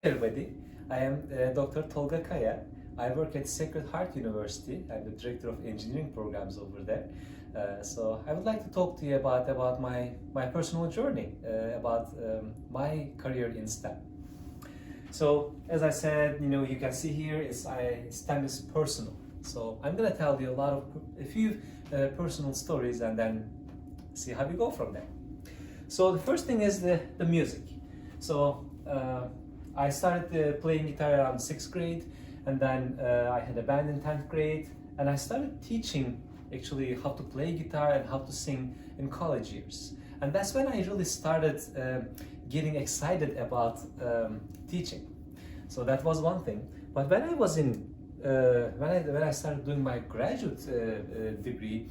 Everybody, I am Dr. Tolga Kaya. I work at Sacred Heart University. I'm the director of engineering programs over there. So I would like to talk to you about my personal journey, about my career in STEM. So as I said, you can see here STEM is personal. So I'm gonna tell you a few personal stories and then see how we go from there. So the first thing is the music. So I started playing guitar around 6th grade, and then I had a band in 10th grade, and I started teaching actually how to play guitar and how to sing in college years. And that's when I really started getting excited about teaching. So that was one thing. But when I was when I started doing my graduate degree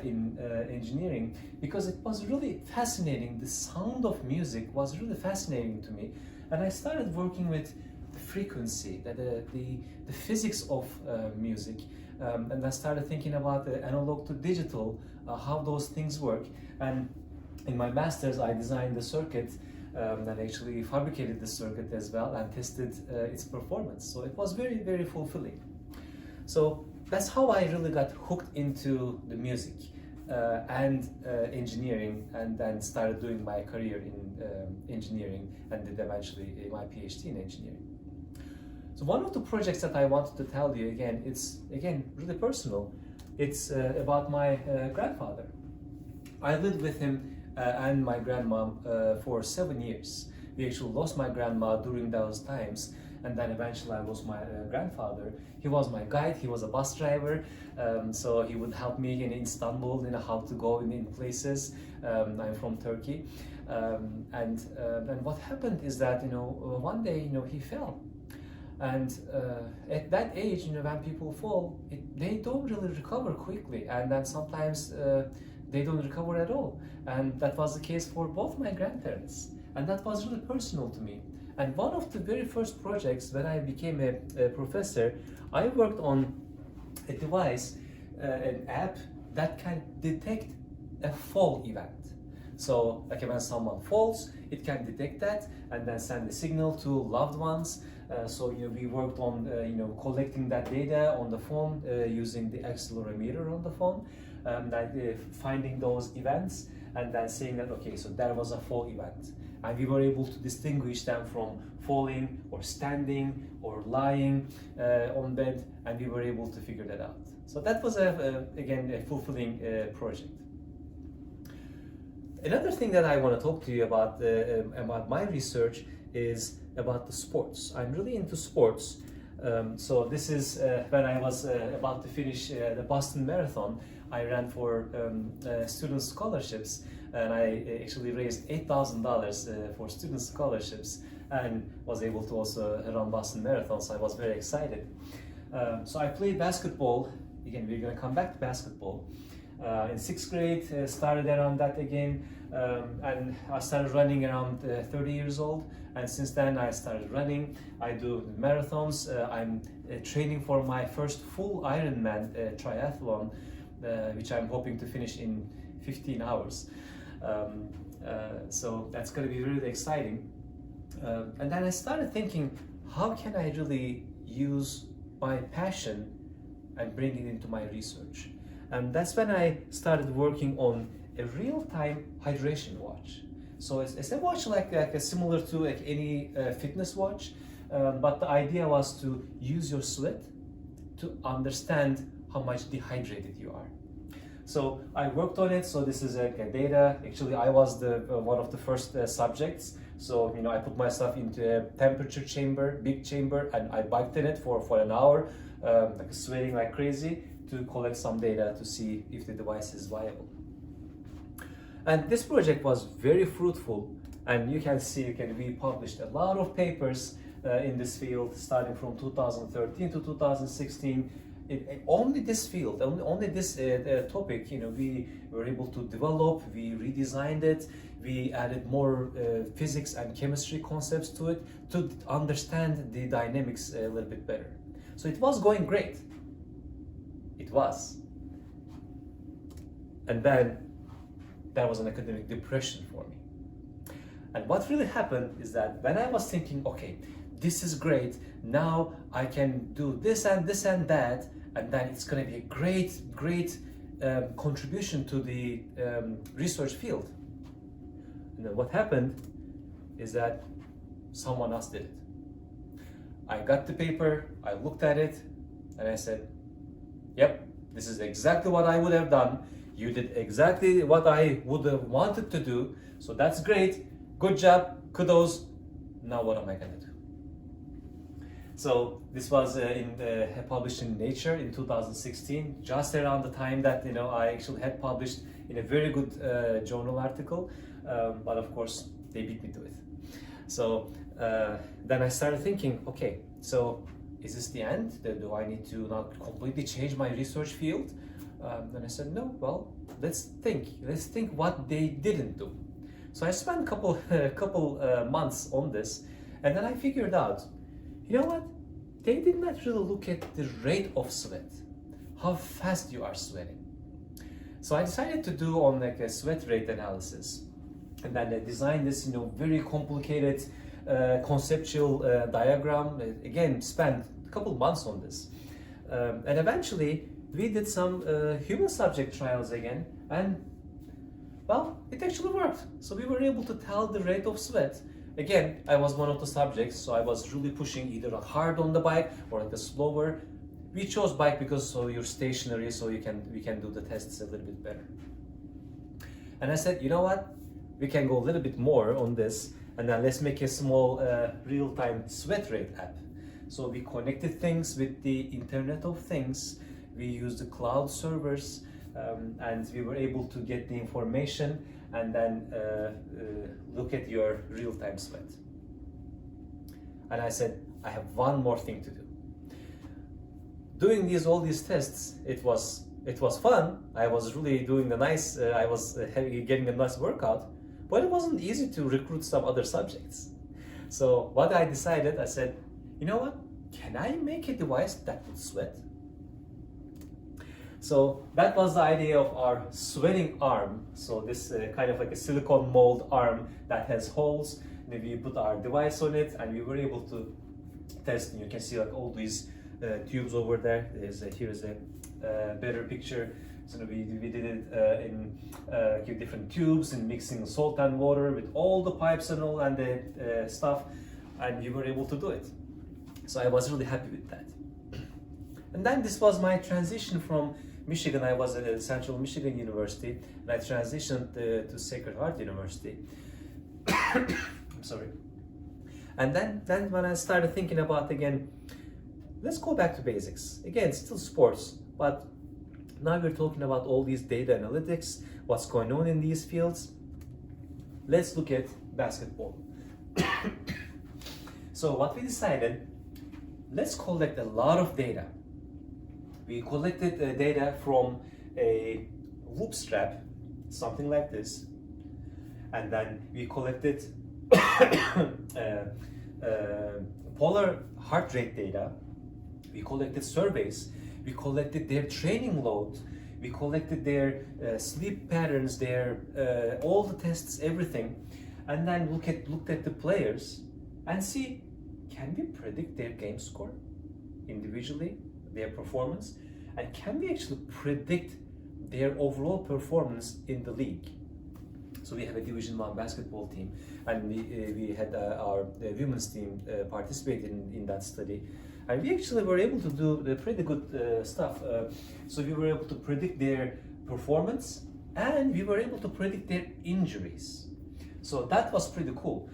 in engineering, because it was really fascinating, the sound of music was really fascinating to me, and I started working with the frequency, the physics of music, and I started thinking about the analog to digital, how those things work. And in my master's, I designed the circuit and actually fabricated the circuit as well and tested its performance. So it was very, very fulfilling. So that's how I really got hooked into the music and engineering, and then started doing my career in engineering and did eventually my PhD in engineering. So one of the projects that I wanted to tell you again, it's again really personal. It's about my grandfather. I lived with him and my grandma for 7 years. We actually lost my grandma during those times, and then eventually I lost my grandfather. He was my guide, he was a bus driver, so he would help me in Istanbul, how to go in places. I'm from Turkey. And what happened is that, one day, he fell. And at that age, when people fall, they don't really recover quickly, and then sometimes they don't recover at all. And that was the case for both my grandparents. And that was really personal to me. And one of the very first projects when I became a professor, I worked on a device, an app that can detect a fall event. So like when someone falls, it can detect that and then send a signal to loved ones. So we worked on collecting that data on the phone using the accelerometer on the phone, finding those events and then saying that, okay, so there was a fall event. And we were able to distinguish them from falling or standing or lying on bed, and we were able to figure that out. So that was again a fulfilling project. Another thing that I want to talk to you about my research is about the sports. I'm really into sports. So this is when I was about to finish the Boston Marathon. I ran for student scholarships, and I actually raised $8,000 for student scholarships and was able to also run Boston Marathon, so I was very excited. So I played basketball. Again, we're going to come back to basketball. In 6th grade, started around that again, and I started running around 30 years old, and since then I started running. I do marathons. I'm training for my first full Ironman triathlon, which I'm hoping to finish in 15 hours. So that's going to be really exciting. And then I started thinking, how can I really use my passion and bring it into my research? And that's when I started working on a real-time hydration watch. So it's a watch like similar to any fitness watch, but the idea was to use your sweat to understand how much dehydrated you are. So I worked on it. So this is data. Actually, I was one of the first subjects. So I put myself into a temperature chamber, big chamber, and I biked in it for an hour, sweating like crazy to collect some data to see if the device is viable. And this project was very fruitful, and you can see we published a lot of papers in this field starting from 2013 to 2016. Only this field, only this topic, we were able to develop, we redesigned it, we added more physics and chemistry concepts to it to understand the dynamics a little bit better. So it was going great. It was. And then there was an academic depression for me. And what really happened is that when I was thinking, okay, this is great. Now I can do this and this and that, and then it's going to be a great contribution to the research field. And then what happened is that someone else did it. I got the paper, I looked at it, and I said, yep, this is exactly what I would have done. You did exactly what I would have wanted to do. So that's great. Good job. Kudos. Now what am I going to do? So this was published in Nature in 2016, just around the time that I actually had published in a very good journal article, but of course they beat me to it. So then I started thinking, okay, so is this the end? Do I need to now completely change my research field? Then I said, no, well, let's think what they didn't do. So I spent a couple months on this, and then I figured out, you know what? They did not really look at the rate of sweat, how fast you are sweating. So I decided to do on like a sweat rate analysis, and then I designed this, very complicated conceptual diagram. Again, spent a couple months on this, and eventually we did some human subject trials again, and well, it actually worked. So we were able to tell the rate of sweat. Again, I was one of the subjects, so I was really pushing either hard on the bike or like a slower. We chose bike because so you're stationary, so we can do the tests a little bit better. And I said, you know what? We can go a little bit more on this, and then let's make a small real-time sweat rate app. So we connected things with the Internet of Things. We used the cloud servers, and we were able to get the information and then look at your real-time sweat. And I said, I have one more thing to do. Doing all these tests, it was fun. I was really doing the nice. I was getting a nice workout, but it wasn't easy to recruit some other subjects. So what I decided, I said, you know what? Can I make a device that would sweat? So that was the idea of our sweating arm. So this kind of like a silicone mold arm that has holes. Maybe you put our device on it, and we were able to test. And you can see like all these tubes over there. Here's a better picture. So we did it in different tubes and mixing salt and water with all the pipes and all and the stuff, and we were able to do it. So I was really happy with that. And then this was my transition from Michigan. I was at Central Michigan University, and I transitioned to Sacred Heart University. I'm sorry. And then when I started thinking about again, let's go back to basics. Again, still sports, but now we're talking about all these data analytics, what's going on in these fields. Let's look at basketball. So what we decided, let's collect a lot of data. We collected data from a loop strap, something like this, and then we collected polar heart rate data. We collected surveys. We collected their training load. We collected their sleep patterns, their all the tests, everything, and then looked at the players and see, can we predict their game score individually, their performance, and can we actually predict their overall performance in the league? So we have a Division I basketball team, and we had our women's team participate in that study, and we actually were able to do the pretty good stuff. So we were able to predict their performance, and we were able to predict their injuries. So that was pretty cool.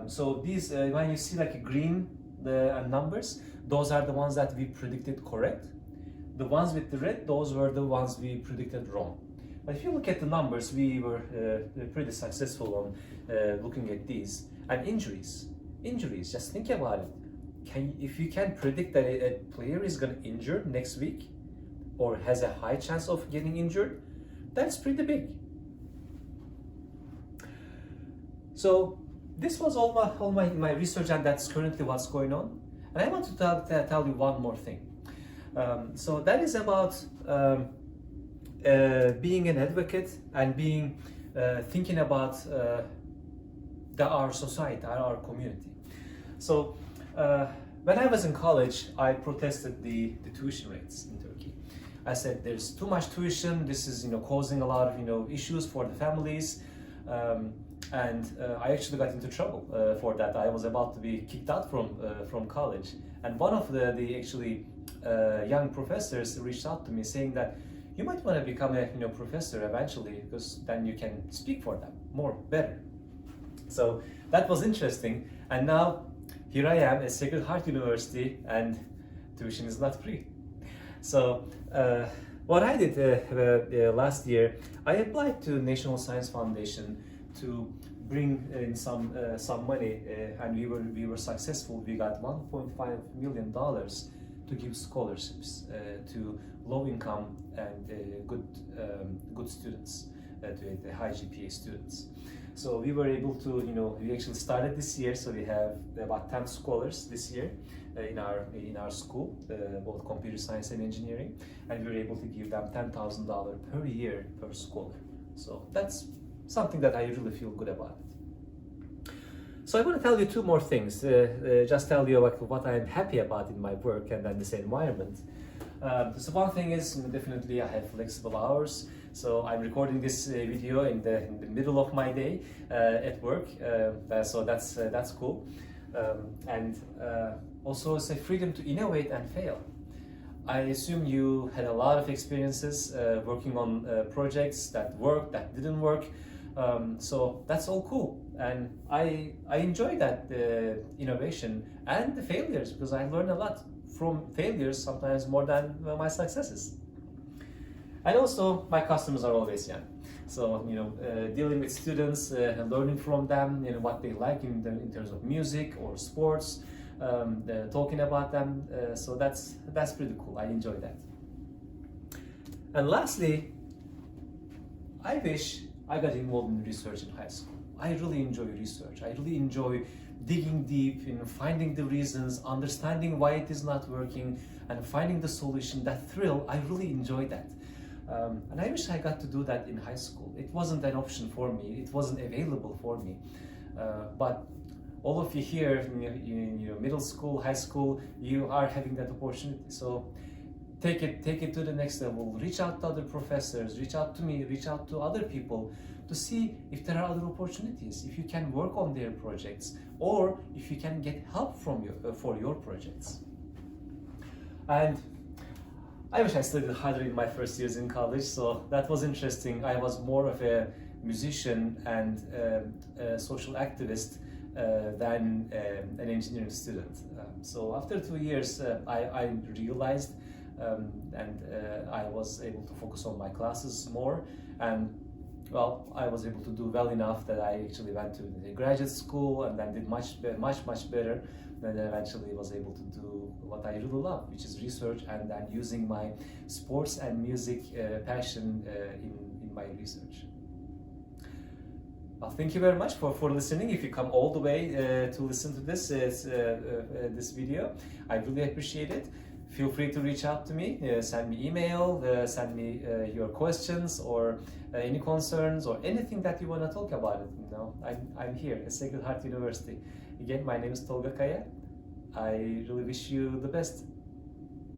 So these, when you see like a green numbers, those are the ones that we predicted correct. The ones with the red, those were the ones we predicted wrong. But if you look at the numbers, we were pretty successful on looking at these. And injuries, just think about it. If you can predict that a player is going to injure next week or has a high chance of getting injured, that's pretty big. So this was all my research, and that's currently what's going on. And I want to tell you one more thing. So that is about being an advocate and thinking about our society, our community. So Uh, when I was in college, I protested the tuition rates in Turkey. I said there's too much tuition. This is causing a lot of issues for the families, and I actually got into trouble for that. I was about to be kicked out from college, and one of the actually young professors reached out to me saying that you might want to become a professor eventually because then you can speak for them more better. So that was interesting, and now here I am at Sacred Heart University, and tuition is not free. So what I did last year, I applied to National Science Foundation to bring in some money, and we were successful. We got $1.5 million to give scholarships to low income and good students, to the high GPA students. So we were able to, we actually started this year, so we have about 10 scholars this year in our school, both computer science and engineering, and we were able to give them $10,000 per year per scholar. So that's something that I really feel good about it. So I want to tell you two more things, just tell you what I'm happy about in my work and then this environment. So one thing is definitely I have flexible hours. So I'm recording this video in the middle of my day at work, so that's cool. And also it's a freedom to innovate and fail. I assume you had a lot of experiences working on projects that worked, that didn't work. So that's all cool, and I enjoy that innovation and the failures because I learn a lot from failures, sometimes more than my successes. And also my customers are always young, so dealing with students and learning from them, what they like in terms of music or sports, talking about them, so that's pretty cool. I enjoy that. And lastly, I wish I got involved in research in high school. I really enjoy research. I really enjoy digging deep, finding the reasons, understanding why it is not working, and finding the solution. That thrill, I really enjoy that. And I wish I got to do that in high school. It wasn't an option for me. It wasn't available for me. But all of you here in your middle school, high school, you are having that opportunity. So take it to the next level. Reach out to other professors, reach out to me, reach out to other people to see if there are other opportunities, if you can work on their projects, or if you can get help from for your projects. And I wish I studied harder in my first years in college, so that was interesting. I was more of a musician and a social activist than an engineering student. So after 2 years, I realized and I was able to focus on my classes more, and well, I was able to do well enough that I actually went to the graduate school and then did much better. And then eventually was able to do what I really love, which is research, and then using my sports and music passion in my research. Well, thank you very much for listening. If you come all the way to listen to this video, I really appreciate it. Feel free to reach out to me, send me email, send me your questions or any concerns or anything that you want to talk about. I'm here at Sacred Heart University. Again, my name is Tolga Kaya. I really wish you the best.